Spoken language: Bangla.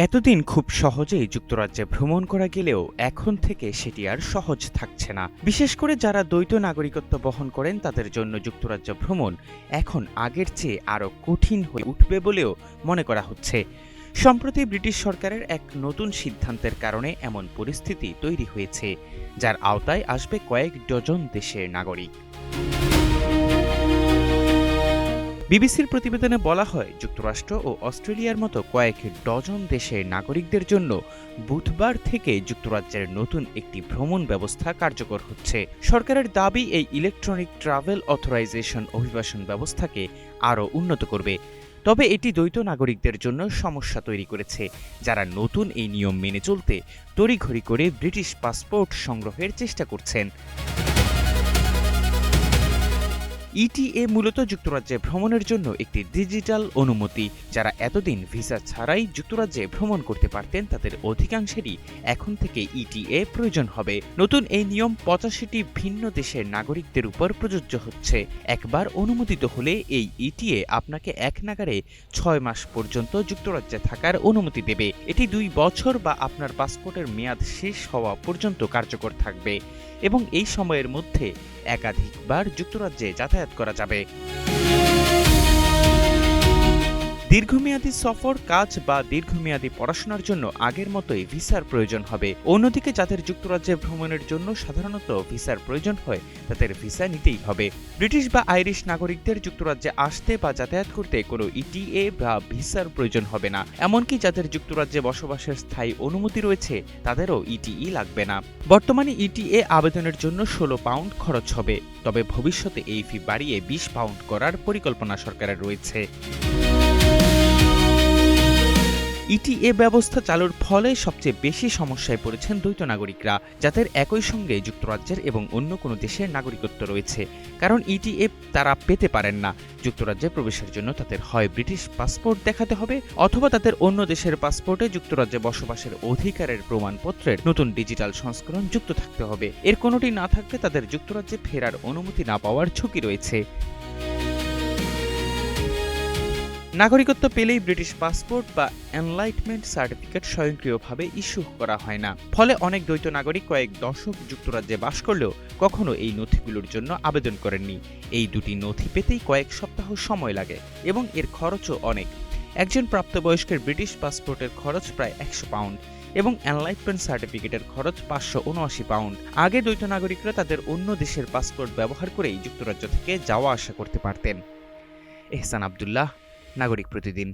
এতদিন খুব সহজেই যুক্তরাজ্যে ভ্রমণ করা গেলেও এখন থেকে সেটি আর সহজ থাকছে না। বিশেষ করে যারা দ্বৈত নাগরিকত্ব বহন করেন তাদের জন্য যুক্তরাজ্য ভ্রমণ এখন আগের চেয়ে আরও কঠিন হয়ে উঠবে বলেও মনে করা হচ্ছে। সম্প্রতি ব্রিটিশ সরকারের এক নতুন সিদ্ধান্তের কারণে এমন পরিস্থিতি তৈরি হয়েছে, যার আওতায় আসবে কয়েক ডজন দেশের নাগরিক। বিবিসির প্রতিবেদনে বলা হয়, যুক্তরাষ্ট্র ও অস্ট্রেলিয়ার মতো কয়েক ডজন দেশের নাগরিকদের জন্য বুধবার থেকে যুক্তরাজ্যের নতুন একটি ভ্রমণ ব্যবস্থা কার্যকর হচ্ছে। সরকারের দাবি এই ইলেকট্রনিক ট্রাভেল অথরাইজেশন অভিবাসন ব্যবস্থাকে আরও উন্নত করবে। তবে এটি দ্বৈত নাগরিকদের জন্য সমস্যা তৈরি করেছে, যারা নতুন এই নিয়ম মেনে চলতে তড়িঘড়ি করে ব্রিটিশ পাসপোর্ট সংগ্রহের চেষ্টা করছেন। ইটিএ মূলত যুক্তরাজ্যে ভ্রমণের জন্য একটি ডিজিটাল অনুমতি। যারা এতদিন ভিসা ছাড়াই যুক্তরাজ্যে ভ্রমণ করতে পারতেন তাদের অধিকাংশেরই এখন থেকে ইটিএ প্রয়োজন হবে। নতুন এই নিয়ম ৮৫টি ভিন্ন দেশের নাগরিকদের উপর প্রযোজ্য হচ্ছে। একবার অনুমোদিত হলে এই ইটিএ আপনাকে এক নাগাড়ে ৬ মাস পর্যন্ত যুক্তরাজ্যে থাকার অনুমতি দেবে। এটি ২ বছর বা আপনার পাসপোর্টের মেয়াদ শেষ হওয়া পর্যন্ত কার্যকর থাকবে এবং এই সময়ের মধ্যে একাধিকবার যুক্তরাজ্যে যাতায়াত করা যাবে। দীর্ঘমেয়াদী সফর, কাজ বা দীর্ঘমেয়াদী পড়াশোনার জন্য আগের মতোই ভিসার প্রয়োজন হবে। অন্যদিকে যাদের যুক্তরাজ্যে ভ্রমণের জন্য সাধারণত ভিসার প্রয়োজন হয় তাদের ভিসা নিতেই হবে। ব্রিটিশ বা আইরিশ নাগরিকদের যুক্তরাজ্যে আসতে বা যাতায়াত করতে কোনো ইটিএ বা ভিসার প্রয়োজন হবে না। এমনকি যাদের যুক্তরাজ্যে বসবাসের স্থায়ী অনুমতি রয়েছে তাদেরও ইটিই লাগবে না। বর্তমানে ইটিএ আবেদনের জন্য ১৬ পাউন্ড খরচ হবে, তবে ভবিষ্যতে এই ফি বাড়িয়ে ২০ পাউন্ড করার পরিকল্পনা সরকারের রয়েছে। ইটিএ ব্যবস্থা চালুর ফলে সবচেয়ে বেশি সমস্যায় পড়েছেন দ্বৈত নাগরিকরা, যাদের একই সঙ্গে যুক্তরাজ্যের এবং অন্য কোনো দেশের নাগরিকত্ব রয়েছে। কারণ ইটিএ তারা পেতে পারেন না। যুক্তরাজ্যে প্রবেশের জন্য তাদের হয় ব্রিটিশ পাসপোর্ট দেখাতে হবে অথবা তাদের অন্য দেশের পাসপোর্টে যুক্তরাজ্যে বসবাসের অধিকারের প্রমাণপত্রের নতুন ডিজিটাল সংস্করণ যুক্ত থাকতে হবে। এর কোনোটি না থাকলে তাদের যুক্তরাজ্যে ফেরার অনুমতি না পাওয়ার ঝুঁকি রয়েছে। নাগরিকত্ব পেলেই ব্রিটিশ পাসপোর্ট বা এনলাইটমেন্ট সার্টিফিকেট স্বয়ংক্রিয়ভাবে ইস্যু করা হয় না। ফলে অনেক দ্বৈত নাগরিক কয়েক দশক যুক্তরাজ্যে বাস করলেও কখনো এই নথিগুলোর জন্য আবেদন করেননি। এই দুটি নথি পেতেই কয়েক সপ্তাহ সময় লাগে এবং এর খরচও অনেক। একজন প্রাপ্তবয়স্কের ব্রিটিশ পাসপোর্টের খরচ প্রায় ১০০ পাউন্ড এবং এনলাইটমেন্ট সার্টিফিকেটের খরচ ৫৭৯ পাউন্ড। আগে দ্বৈত নাগরিকরা তাদের অন্য দেশের পাসপোর্ট ব্যবহার করেই যুক্তরাজ্য থেকে যাওয়া আসা করতে পারতেন। এহসান আব্দুল্লাহ, নাগরিক প্রতিদিন।